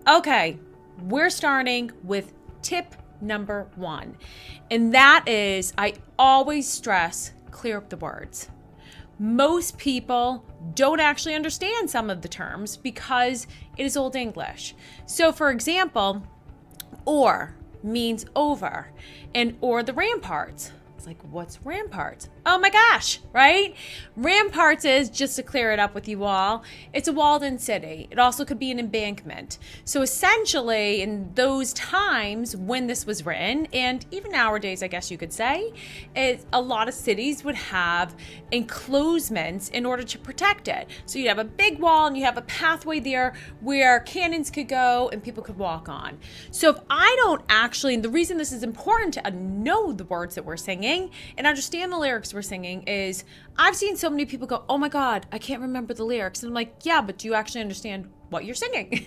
Okay, we're starting with tip number 1. And that is, I always stress, clear up the words. Most people don't actually understand some of the terms because it is Old English. So for example, or means over, and or the ramparts. It's like, what's ramparts? Oh my gosh, right? Ramparts is, just to clear it up with you all, it's a walled-in city. It also could be an embankment. So essentially, in those times when this was written, and even nowadays, I guess you could say, a lot of cities would have enclosements in order to protect it. So you'd have a big wall and you have a pathway there where cannons could go and people could walk on. So if I don't actually, and the reason this is important to know the words that we're singing and understand the lyrics we're singing is, I've seen so many people go, oh my God, I can't remember the lyrics. And I'm like, yeah, but do you actually understand what you're singing?